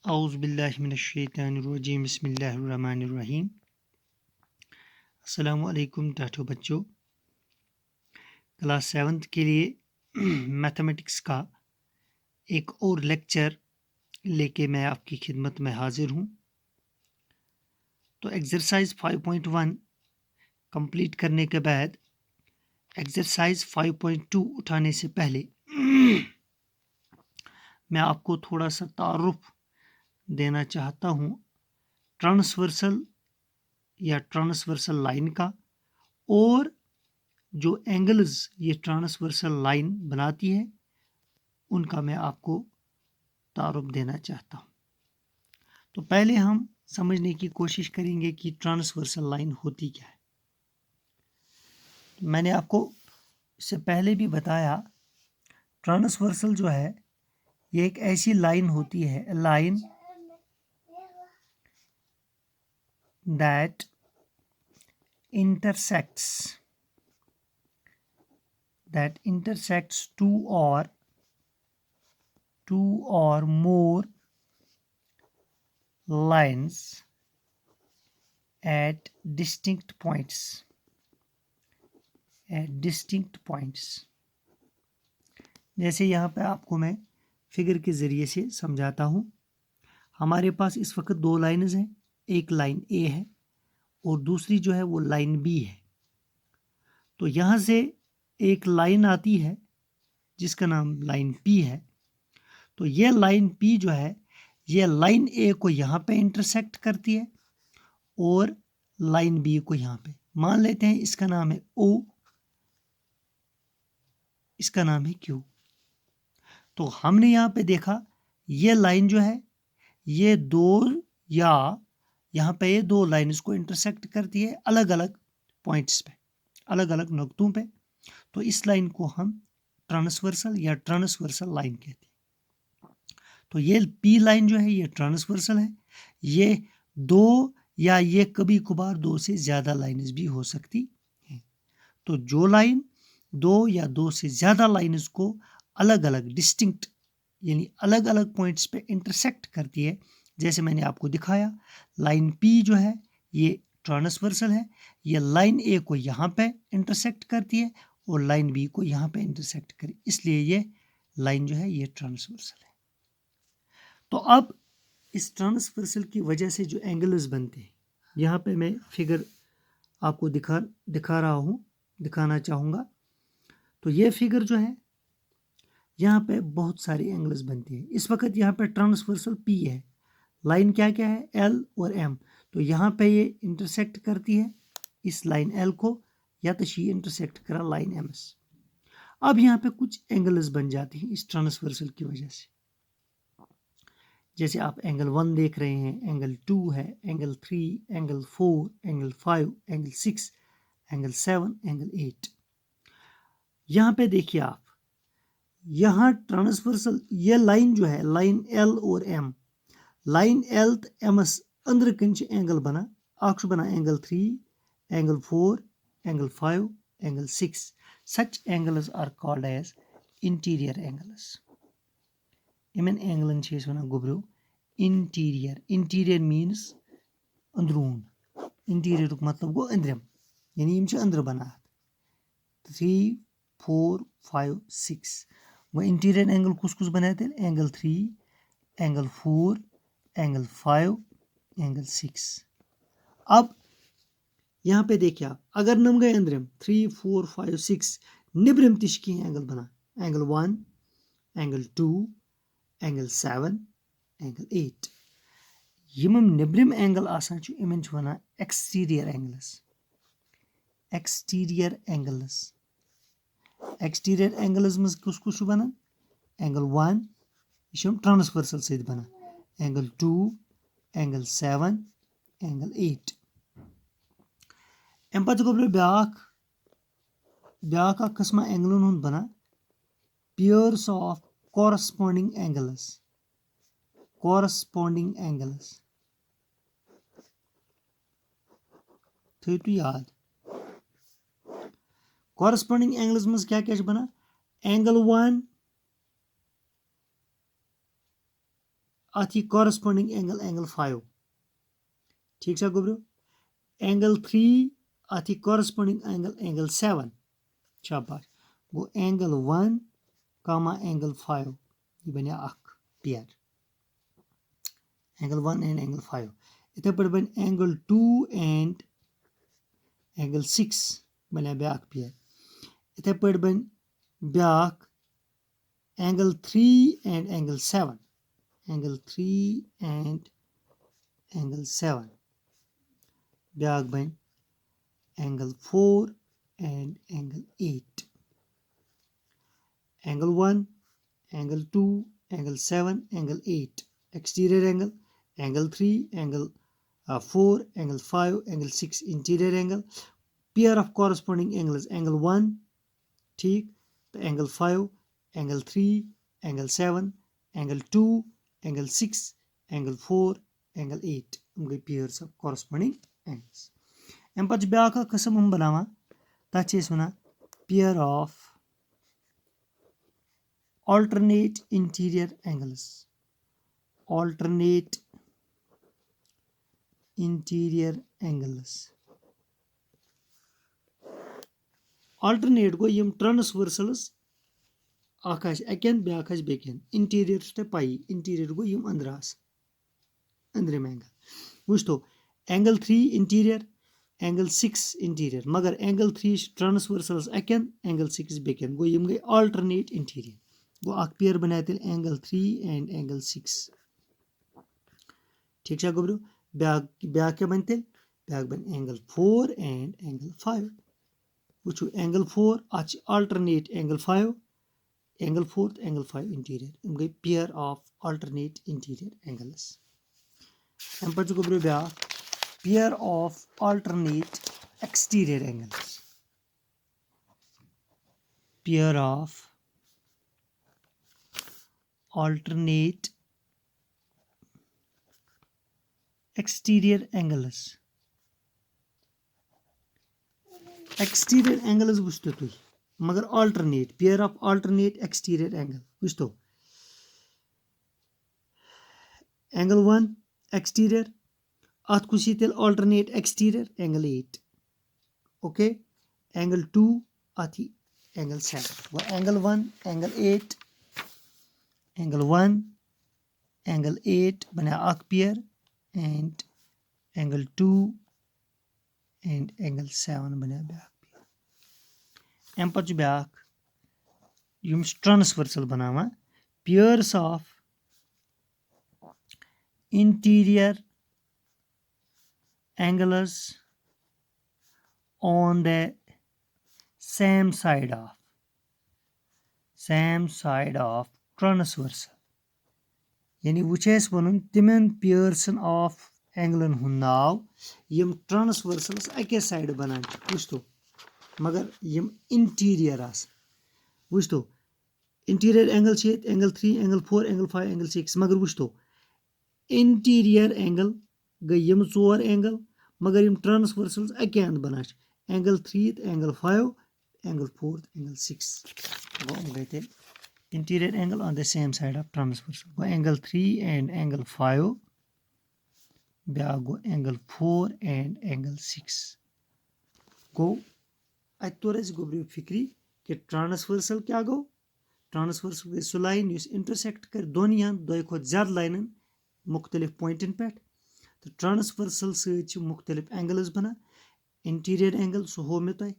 औज़ुबिल्लाहिमिनश्शैतानिर्रजीम बिस्मिल्लाहिर्रहमानिर्रहीम। अस्सलामु अलैकुम टाटो बच्चों, क्लास 7th के लिए मैथमेटिक्स का एक और लेक्चर लेके मैं आपकी खिदमत में हाजिर हूँ। तो एक्सरसाइज 5.1 कंप्लीट करने के बाद एक्सरसाइज 5.2 उठाने से पहले मैं आपको थोड़ा सा तारुफ देना चाहता हूँ ट्रांसवर्सल या ट्रांसवर्सल लाइन का, और जो एंगल्स ये ट्रांसवर्सल लाइन बनाती है उनका मैं आपको तारुफ देना चाहता हूँ। तो पहले हम समझने की कोशिश करेंगे कि ट्रांसवर्सल लाइन होती क्या है। मैंने आपको इससे पहले भी बताया, ट्रांसवर्सल जो है ये एक ऐसी लाइन होती है, line that intersects two or more lines at distinct points. जैसे यहाँ पे आपको मैं फिगर के ज़रिए से समझाता हूँ। हमारे पास इस वक्त दो लाइन्स हैं, एक लाइन ए है और दूसरी जो है वो लाइन बी है। तो यहाँ से एक लाइन आती है जिसका नाम लाइन पी है। तो ये लाइन पी जो है ये लाइन ए को यहाँ पे इंटरसेक्ट करती है और लाइन बी को यहाँ पे। मान लेते हैं इसका नाम है ओ, इसका नाम है क्यू। तो हमने यहाँ पे देखा ये लाइन जो है ये दो, या यहाँ पे ये दो लाइन इसको इंटरसेक्ट करती है अलग अलग पॉइंट्स पे, अलग अलग नुक्तों पे। तो इस लाइन को हम ट्रांसवर्सल या ट्रांसवर्सल लाइन कहते हैं। तो ये पी लाइन जो है ये ट्रांसवर्सल है। ये दो या ये कभी कभार दो से ज़्यादा लाइन्स भी हो सकती हैं। तो जो लाइन दो या दो से ज़्यादा लाइन्स को अलग अलग डिस्टिंक्ट यानी अलग अलग पॉइंट्स पे इंटरसेक्ट करती है, जैसे मैंने आपको दिखाया लाइन पी जो है ये ट्रांसवर्सल है। ये लाइन ए को यहाँ पे इंटरसेक्ट करती है और लाइन बी को यहाँ पे इंटरसेक्ट करी, इसलिए ये लाइन जो है ये ट्रांसवर्सल है। तो अब इस ट्रांसवर्सल की वजह से जो एंगल्स बनते हैं, यहाँ पे मैं फिगर आपको दिखा रहा हूँ, दिखाना चाहूँगा। तो ये फिगर जो है यहाँ पे बहुत सारे एंगल्स बनते हैं। इस वक्त यहाँ पे ट्रांसवर्सल पी है, लाइन क्या क्या है एल और एम। तो यहाँ पे ये इंटरसेक्ट करती है इस लाइन एल को, या तो शी इंटरसेक्ट करा लाइन एम एस। अब यहाँ पे कुछ एंगल्स बन जाते हैं इस ट्रांसवर्सल की वजह से। जैसे आप एंगल 1 देख रहे हैं, एंगल 2 है, angle 3, angle 4, angle 5, angle 6, angle 7, angle 8। यहाँ पे देखिए आप, यहाँ ट्रांसवर्सल ये लाइन जो है लाइन एल और एम, लाइन एल तो एम एस अंदर कन एंगल बना, अख बना angle 3, angle 4, angle 5, angle 6। Such angles are called as interior angles. इमन एंगलन वन गोब्रो इंटीरियर। इंटीरियर मीन्स अंदरून, इंटीरियर मतलब गो अंदरम, यानी इम अंदर बना 3, 4, 5, 6। वो इंटीरियर एंगल कुस कुस बनाते हैं, एंगल 3, एंगल 4, एंगल 5, एंगल 6। अब यहाँ पे देखिए आप, अगर नम गए अंदरम 3, 4, 5, 6 निब्रम तिश्की एंगल बना, एंगल 1, एंगल 2, एंगल 7, एंगल 8। यम निब्रम एंगल आसान इमन one exterior angles. Exterior angles, exterior angles मज कुस कुस बना, एंगल 1 यह ट्रांसवर्सल सहित बना, एंगल 2, एंगल 7, एंगल 8। अम पे गो ब्याक कस्मा एंगलन हुंद बना pairs of corresponding angles. Corresponding angles थो तो याद। कॉरस्पॉन्डिंग एंगल्स मज क्या क्या बना, एंगल 1 अथ यी कॉरस्पॉन्डिंग एंगल एंगल 5 ठीक सा गोब्रो एंगल 3 अथ यी कॉरस्पॉन्डिंग एंगल एंगल 7 शाबाश गो एंगल 1 कामा एंगल 5 ये बने अख पेयर एंगल 1 एंड एंगल 5 इथे पर बन एंगल 2 एंड एंगल 6 बने ब्याक पेयर इथे पर बन ब्याक angle 3 and angle 7 angle 3 and angle 7 ब्याक बन angle 4 and angle 8 angle 1 angle 2 angle 7 angle 8 exterior angle angle 3 angle 4 angle 5 angle 6 interior angle pair of corresponding angles angle 1 ठीक तो angle 5 angle 3 angle 7 angle 2 angle 6 angle 4 angle 8 हम गई pairs of corresponding angles M पच ब्याक किस्म हम बनावा तथ वना pair of alternate interior angles alternate interior angles alternate गो यम ट्रांसवर्सल्स आकाश अकेन ब्याकाश बेकेन इंटीरियर ते पाई इंटीरियर गो यम अंदरास अंदरम एंगल वुछ तो एंगल 3 इंटीरियर एंगल 6 इंटीरियर मगर एंगल 3 ट्रांसवर्सल्स अकेन एंगल 6 बेकेन गो यम गई alternate interior गो अख पेयर बनाए तेल एंगल 3 एंड एंगल 6 ठीक है गोब्रो ब्याक क्या बन तेल ब्याक बन एंगल 4 एंड एंगल 5 वुचु एंगल 4 आज alternate angle 5 angle 4 angle 5 interior हम गई pair of alternate interior angles हम पच गोब्रो ब्याक pair of alternate exterior angles pair of alternate exterior angles exterior angles वुचतो तुई मगर alternate pair of alternate exterior angle वुचतो angle 1 exterior अथ कुछ तेल alternate exterior angle 8 okay angle 2 अथ angle 7 वो angle 1 angle 8 angle 1 angle 8 बना अख pair and angle 2 and angle 7 बना ब्याक पेयर एम पच ब्याक यम ट्रांसवर्सल बनावा pairs of interior angles on the same side of transversal यानी वुचेस वनुन तिमन पेयर्सन ऑफ एंगलन हुन नाव यम transversals अके साइड बनान वुचतो मगर यम इंटीरियर आस वुचतो इंटीरियर एंगल छे एंगल 3 एंगल 4 एंगल 5 एंगल 6 मगर वुचतो इंटीरियर एंगल गई यम 4 एंगल मगर यम ट्रांसवर्सल्स अके अंद बनान एंगल 3 एंगल 5 एंगल 4 एंगल 6 वो गए थे interior angle on the same side of transversal go angle 3 and angle 5 back go angle 4 and angle 6 गो अत तोर गोब्रियो फिक्री कि ट्रांसवर्सल क्या गो ट्रांसवर्सल गई सह लाइन इंटरसेक्ट कर दोन या दो खुद ज्यादा लाइन मुख्तलिफ पॉइंटन पे तो ट्रांसवर्सल सह मुख्तलिफ एंगल्स बना इंटीरियर एंगल सह हो मे तुम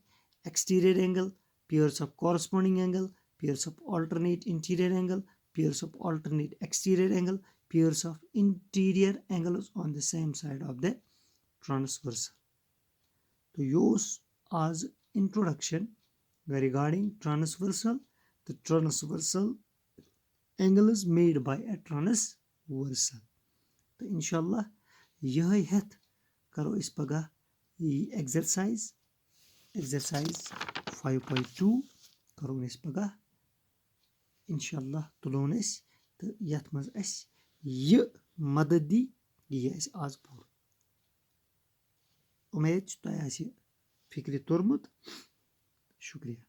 exterior angle pairs of corresponding angle pairs of alternate interior angle pairs of alternate exterior angle pairs of interior angles on the same side of the transversal to use as introduction regarding transversal the transversal angle is made by a transversal तो इंशाल्लाह यह हेत करो इस पगा exercise 5.2 करो इस पगा इंशाल्लाह तुलोन तो यथ मज यह मदद दी यह आज पूर उम्मीद तुम फिक्र तोरमुत शुक्रिया।